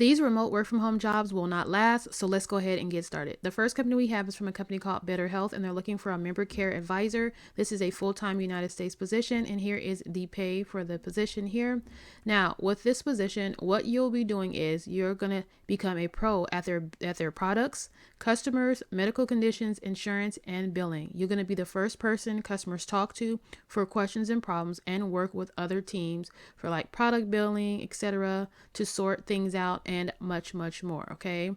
These remote work from home jobs will not last, so let's go ahead and get started. The first company we have is from a company called Better Health, and they're looking for a member care advisor. This is a full-time United States position, and here is the pay for the position here. Now, with this position, what you'll be doing is you're going to become a pro at their products, customers, medical conditions, insurance, and billing. You're going to be the first person customers talk to for questions and problems, and work with other teams for like product billing, etc., to sort things out and much more. Okay,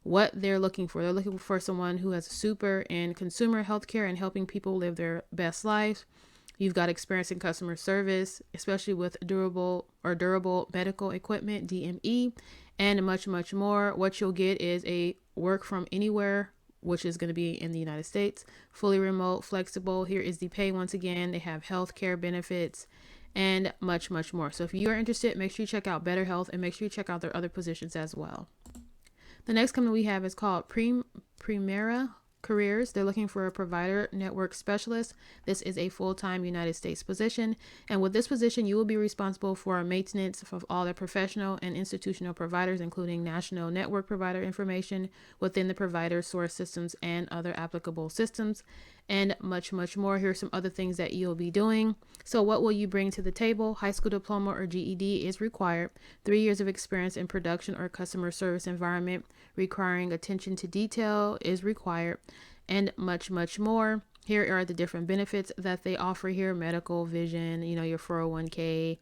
what they're looking for someone who has a super in consumer healthcare and helping people live their best lives. You've got experience in customer service, especially with durable medical equipment, DME, and much more. What you'll get is a work from anywhere, which is going to be in the United States, fully remote, flexible. Here is the pay once again. They have health care benefits and much more. So if you are interested, make sure you check out Better Health and make sure you check out their other positions as well. The next company we have is called Primera Careers. They're looking for a provider network specialist. This is a full-time United States position, and with this position you will be responsible for maintenance of all the professional and institutional providers, including national network provider information within the provider source systems and other applicable systems, and much more. Here are some other things that you'll be doing. So what will you bring to the table? High school diploma or GED is required. 3 years of experience in production or customer service environment requiring attention to detail is required, and much more. Here are the different benefits that they offer here: medical, vision, your 401k,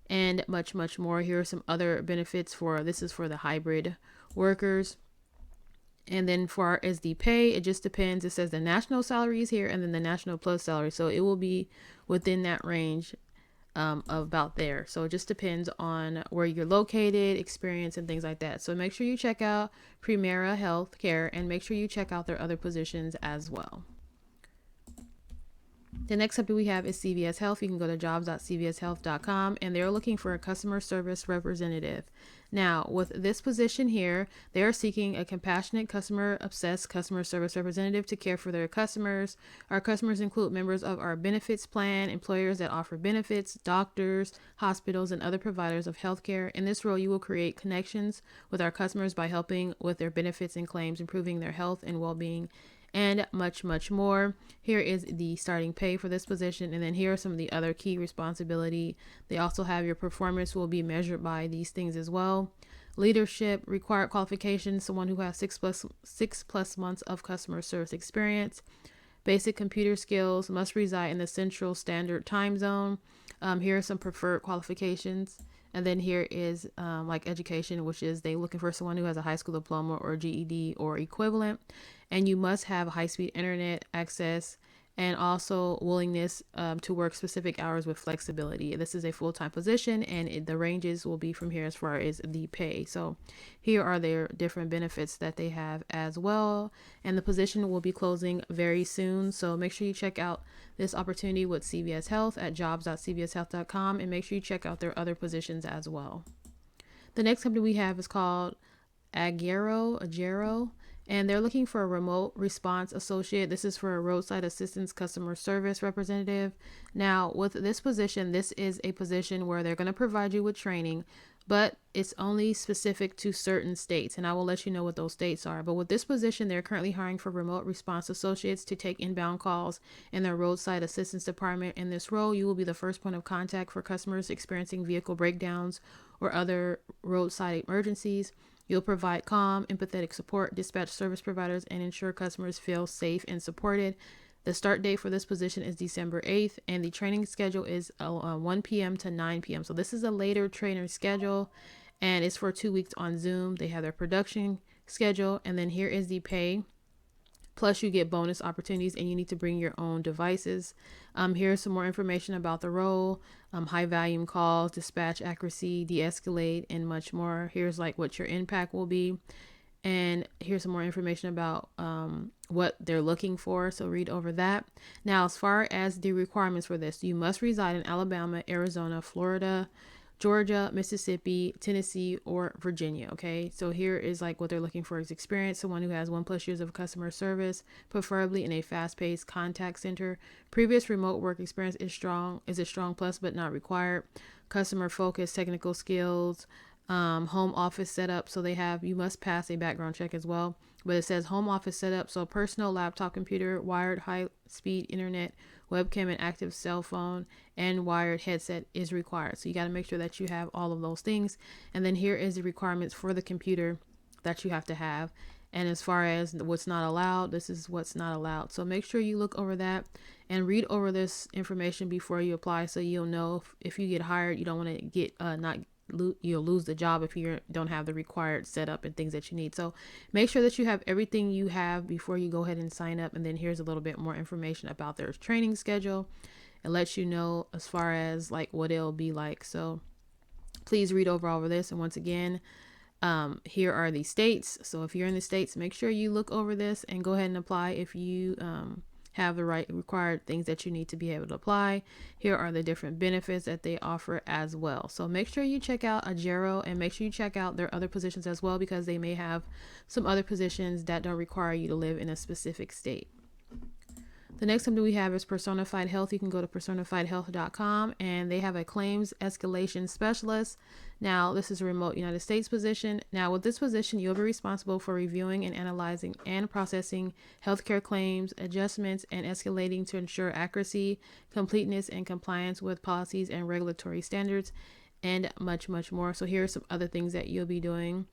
and much more. Here are some other benefits this is for the hybrid workers. And then for as the pay, it just depends. It says the national salary is here, and then the national plus salary. So it will be within that range of about there. So it just depends on where you're located, experience, and things like that. So make sure you check out Primera Healthcare and make sure you check out their other positions as well. The next company we have is CVS Health. You can go to jobs.cvshealth.com, and they're looking for a customer service representative. Now, with this position here, they are seeking a compassionate, customer-obsessed customer service representative to care for their customers. Our customers include members of our benefits plan, employers that offer benefits, doctors, hospitals, and other providers of healthcare. In this role, you will create connections with our customers by helping with their benefits and claims, improving their health and well-being, and much more. Here is the starting pay for this position, and then here are some of the other key responsibility. They also have your performance will be measured by these things as well. Leadership, required qualifications, someone who has six plus months of customer service experience. Basic computer skills, must reside in the Central Standard Time Zone. Here are some preferred qualifications. And then here is like education, which is they looking for someone who has a high school diploma or GED or equivalent. And you must have high-speed internet access and also willingness to work specific hours with flexibility. This is a full-time position, and the ranges will be from here as far as the pay. So here are their different benefits that they have as well. And the position will be closing very soon. So make sure you check out this opportunity with CVS Health at jobs.cvshealth.com, and make sure you check out their other positions as well. The next company we have is called Agero, and they're looking for a remote response associate. This is for a roadside assistance customer service representative. Now, with this position, this is a position where they're going to provide you with training, but it's only specific to certain states, and I will let you know what those states are. But with this position, they're currently hiring for remote response associates to take inbound calls in their roadside assistance department. In this role, you will be the first point of contact for customers experiencing vehicle breakdowns or other roadside emergencies. You'll provide calm, empathetic support, dispatch service providers, and ensure customers feel safe and supported. The start date for this position is December 8th, and the training schedule is 1 p.m. to 9 p.m. So this is a later trainer schedule, and it's for 2 weeks on Zoom. They have their production schedule, and then here is the pay. Plus, you get bonus opportunities, and you need to bring your own devices. Here's some more information about the role: high volume calls, dispatch accuracy, de-escalate, and much more. Here's like what your impact will be. And here's some more information about what they're looking for. So read over that. Now, as far as the requirements for this, you must reside in Alabama, Arizona, Florida, Georgia, Mississippi, Tennessee, or Virginia. Okay, so here is like what they're looking for is experience: someone who has 1+ years of customer service, preferably in a fast-paced contact center. Previous remote work experience is a strong plus but not required. Customer focused technical skills, home office setup. So you must pass a background check as well. But it says home office setup. So personal laptop computer, wired high speed internet, webcam and active cell phone, and wired headset is required. So you got to make sure that you have all of those things. And then here is the requirements for the computer that you have to have. And as far as what's not allowed, this is what's not allowed. So make sure you look over that and read over this information before you apply, so you'll know if you get hired, you don't want to get you'll lose the job if you don't have the required setup and things that you need. So make sure that you have everything you have before you go ahead and sign up. And then here's a little bit more information about their training schedule. It lets you know as far as like what it'll be like. So please read over all of this. And once again, here are the states. So if you're in the states, make sure you look over this and go ahead and apply if you have the right required things that you need to be able to apply. Here are the different benefits that they offer as well. So make sure you check out Agero and make sure you check out their other positions as well, because they may have some other positions that don't require you to live in a specific state. The next company we have is Personified Health. You can go to personifiedhealth.com and they have a claims escalation specialist. Now, this is a remote United States position. Now, with this position, you'll be responsible for reviewing and analyzing and processing healthcare claims, adjustments, and escalating to ensure accuracy, completeness, and compliance with policies and regulatory standards, and much, much more. So here are some other things that you'll be doing.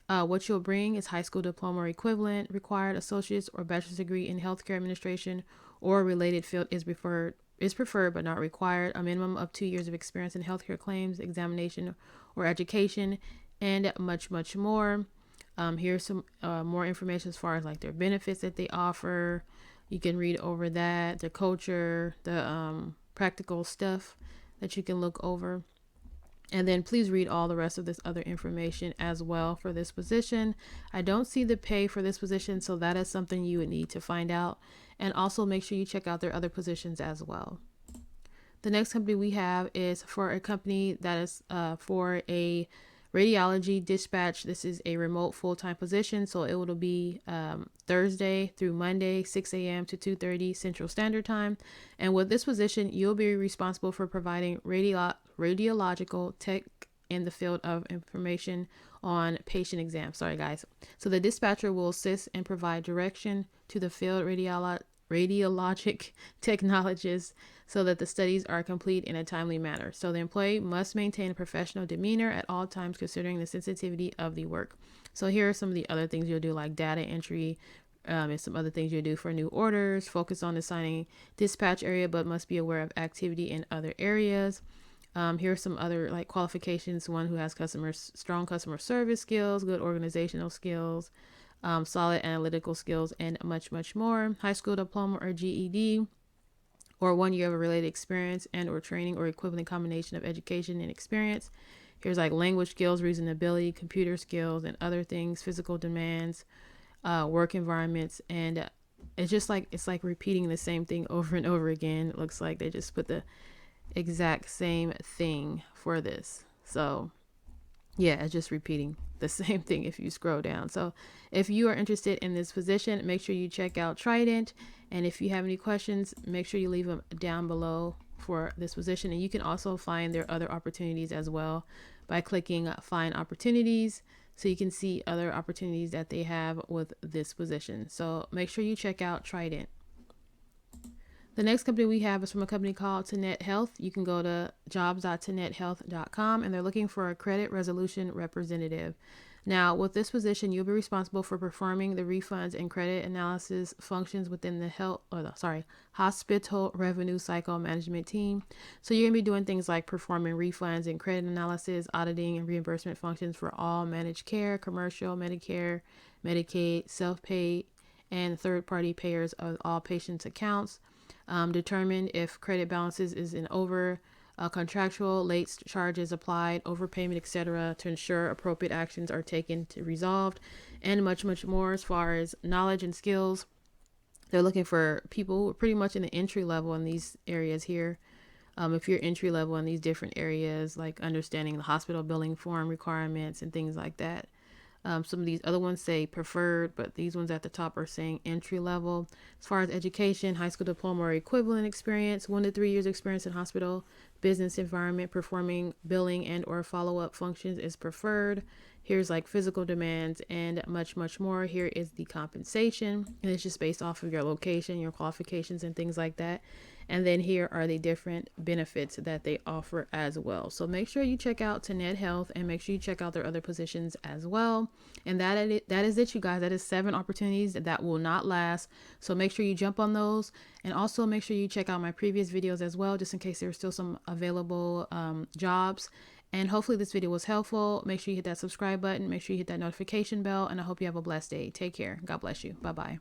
What you'll bring is high school diploma or equivalent, required associate's or bachelor's degree in healthcare administration or related field is preferred but not required. A minimum of 2 years of experience in healthcare claims, examination, or education, and much, much more. Here's some more information as far as like their benefits that they offer. You can read over that, the culture, the practical stuff that you can look over. And then please read all the rest of this other information as well for this position. I don't see the pay for this position, so that is something you would need to find out. And also make sure you check out their other positions as well. The next company we have is for a company that is for a radiology dispatch. This is a remote full-time position, so it will be Thursday through Monday, 6 a.m. to 2:30 Central Standard Time. And with this position, you'll be responsible for providing radiological tech in the field of information on patient exams. Sorry, guys. So the dispatcher will assist and provide direction to the field radiologic technologists so that the studies are complete in a timely manner. So the employee must maintain a professional demeanor at all times, considering the sensitivity of the work. So here are some of the other things you'll do, like data entry, and some other things you'll do for new orders. Focus on assigning dispatch area, but must be aware of activity in other areas. Here are some other like qualifications. One who has strong customer service skills, good organizational skills, solid analytical skills, and much, much more. High school diploma or GED, or 1 year of a related experience and or training or equivalent combination of education and experience. Here's like language skills, reasonability, computer skills, and other things, physical demands, work environments. And it's like repeating the same thing over and over again. It looks like they just put the exact same thing for this. So yeah, it's just repeating the same thing if you scroll down. So if you are interested in this position, make sure you check out Trident. And if you have any questions, make sure you leave them down below for this position. And you can also find their other opportunities as well by clicking Find Opportunities, so you can see other opportunities that they have with this position. So make sure you check out Trident. The next company we have is from a company called Tenet Health. You can go to jobs.tenethealth.com and they're looking for a credit resolution representative. Now, with this position, you'll be responsible for performing the refunds and credit analysis functions within the hospital revenue cycle management team. So you're going to be doing things like performing refunds and credit analysis, auditing and reimbursement functions for all managed care, commercial, Medicare, Medicaid, self-pay, and third-party payers of all patients' accounts. Determine if credit balances is in over contractual, late charges applied, overpayment, etc., to ensure appropriate actions are taken to resolved, and much, much more. As far as knowledge and skills, they're looking for people who are pretty much in the entry level in these areas here. If you're entry level in these different areas, like understanding the hospital billing form requirements and things like that. Some of these other ones say preferred, but these ones at the top are saying entry level. As far as education, high school diploma or equivalent experience, 1 to 3 years experience in hospital business environment, performing billing and or follow-up functions is preferred. Here's like physical demands and much, much more. Here is the compensation, and it's just based off of your location, your qualifications, and things like that. And then here are the different benefits that they offer as well. So make sure you check out Tenet Health and make sure you check out their other positions as well. And that is it, you guys. That is 7 opportunities that will not last. So make sure you jump on those. And also make sure you check out my previous videos as well, just in case there's still some available jobs. And hopefully this video was helpful. Make sure you hit that subscribe button. Make sure you hit that notification bell. And I hope you have a blessed day. Take care. God bless you. Bye-bye.